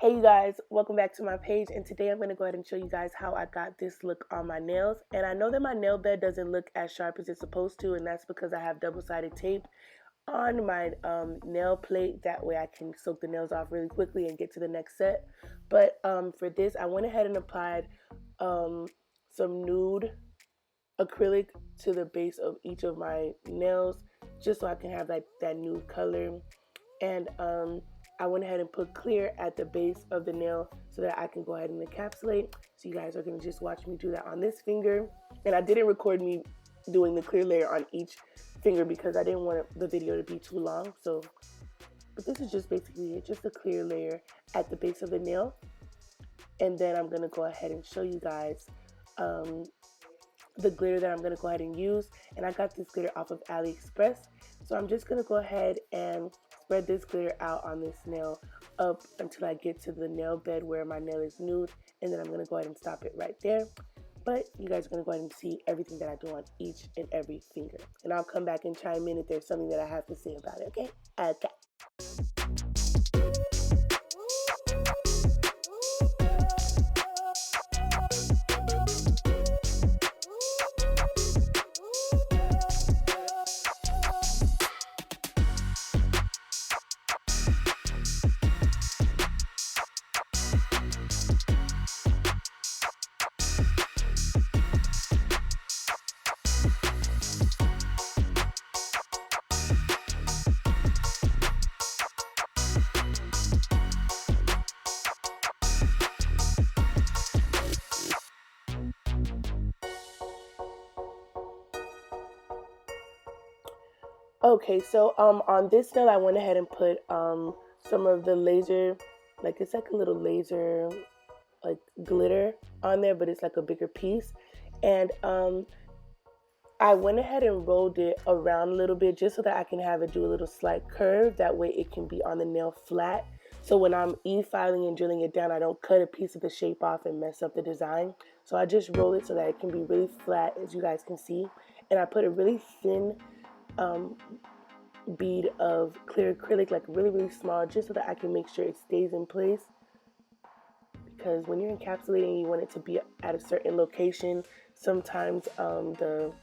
Hey you guys, welcome back to my page, and today I'm going to go ahead and show you guys how I got this look on my nails. And I know that my nail bed doesn't look as sharp as it's supposed to, and that's because I have double-sided tape on my nail plate. That way I can soak the nails off really quickly and get to the next set. But for this, I went ahead and applied some nude acrylic to the base of each of my nails, just so I can have like that nude color. And I went ahead and put clear at the base of the nail so that I can go ahead and encapsulate. So you guys are going to just watch me do that on this finger. And I didn't record me doing the clear layer on each finger because I didn't want the video to be too long. But this is just basically it, just a clear layer at the base of the nail. And then I'm going to go ahead and show you guys the glitter that I'm going to go ahead and use. And I got this glitter off of AliExpress. So I'm just going to go ahead and spread this glitter out on this nail up until I get to the nail bed where my nail is nude, and then I'm going to go ahead and stop it right there. But you guys are going to go ahead and see everything that I do on each and every finger. And I'll come back and chime in if there's something that I have to say about it, okay? Okay. Okay, so on this nail I went ahead and put some of the laser, like it's like a little laser like glitter on there, but it's like a bigger piece. And I went ahead and rolled it around a little bit just so that I can have it do a little slight curve. That way it can be on the nail flat. So when I'm e-filing and drilling it down, I don't cut a piece of the shape off and mess up the design. So I just roll it so that it can be really flat, as you guys can see. And I put a really thin bead of clear acrylic, like really, really small, just so that I can make sure it stays in place. Because when you're encapsulating, you want it to be at a certain location. Sometimes the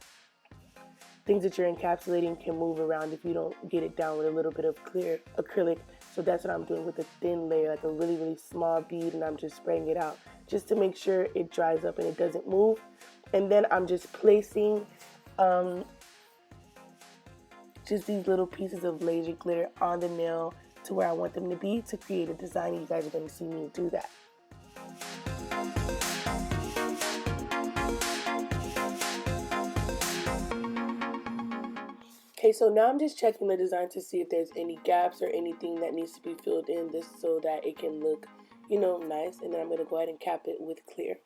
things that you're encapsulating can move around if you don't get it down with a little bit of clear acrylic. So that's what I'm doing with a thin layer, like a really, really small bead, and I'm just spraying it out just to make sure it dries up and it doesn't move. And then I'm just placing just these little pieces of laser glitter on the nail to where I want them to be to create a design. You guys are going to see me do that. Okay, so now I'm just checking the design to see if there's any gaps or anything that needs to be filled in this so that it can look, nice. And then I'm going to go ahead and cap it with clear.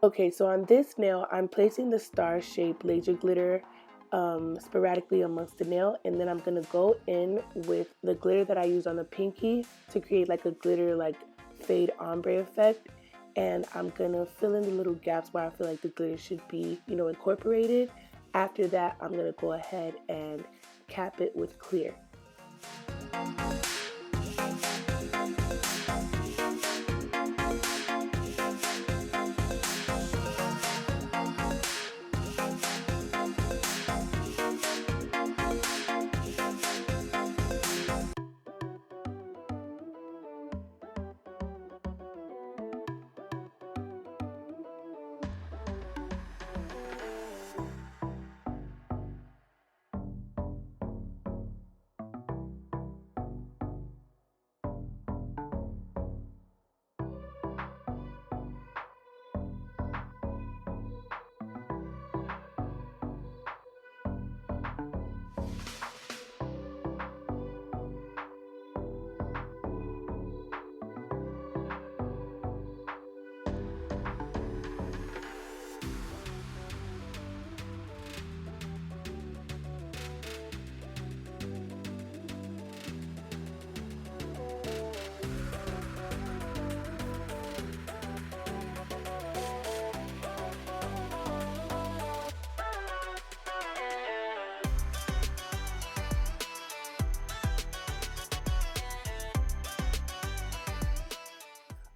Okay, so on this nail, I'm placing the star-shaped laser glitter sporadically amongst the nail, and then I'm gonna go in with the glitter that I use on the pinky to create like a glitter like fade ombre effect. And I'm gonna fill in the little gaps where I feel like the glitter should be, incorporated. After that, I'm gonna go ahead and cap it with clear.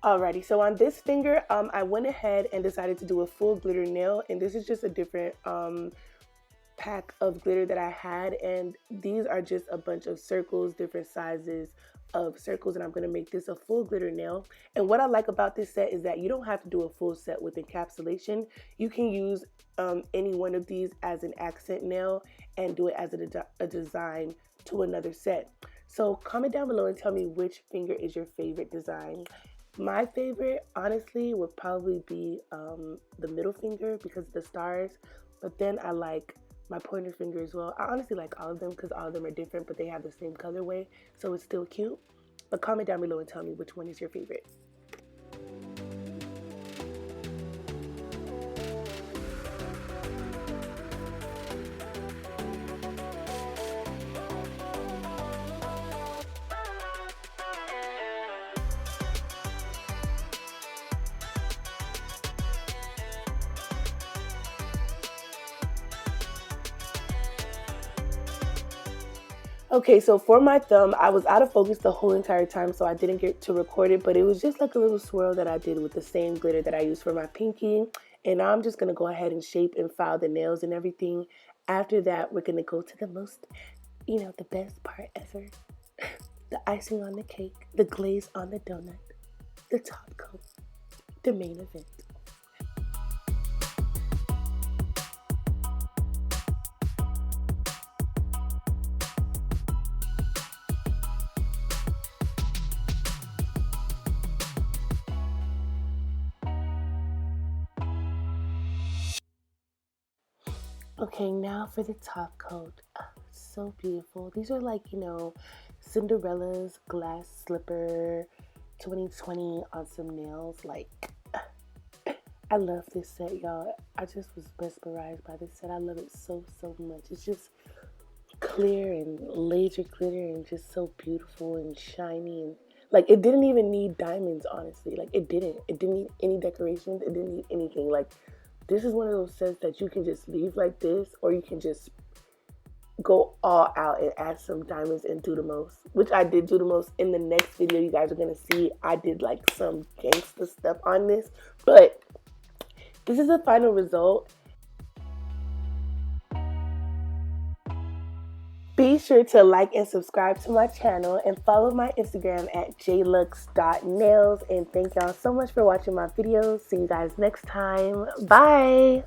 Alrighty, so on this finger, I went ahead and decided to do a full glitter nail, and this is just a different pack of glitter that I had, and these are just a bunch of circles, different sizes of circles, and I'm going to make this a full glitter nail. And what I like about this set is that you don't have to do a full set with encapsulation. You can use any one of these as an accent nail and do it as a design to another set. So comment down below and tell me which finger is your favorite design. My favorite, honestly, would probably be the middle finger because of the stars, but then I like my pointer finger as well. I honestly like all of them because all of them are different, but they have the same colorway, so it's still cute. But comment down below and tell me which one is your favorite. Okay, so for my thumb, I was out of focus the whole entire time, so I didn't get to record it, but it was just like a little swirl that I did with the same glitter that I used for my pinky. And now I'm just gonna go ahead and shape and file the nails and everything. After that, we're gonna go to the most, the best part ever. The icing on the cake, the glaze on the donut, the top coat, the main event. Okay, now for the top coat. Oh, so beautiful. These are like, Cinderella's glass slipper 2020 on some nails. Like, I love this set, y'all. I just was mesmerized by this set. I love it so, so much. It's just clear and laser glitter and just so beautiful and shiny. And like, it didn't even need diamonds, honestly. Like, it didn't. It didn't need any decorations. It didn't need anything. Like, this is one of those sets that you can just leave like this, or you can just go all out and add some diamonds and do the most, which I did do the most. In the next video you guys are gonna see, I did like some gangster stuff on this, but this is the final result. Be sure to like and subscribe to my channel and follow my Instagram at jluxe.nails. And thank y'all so much for watching my videos. See you guys next time. Bye.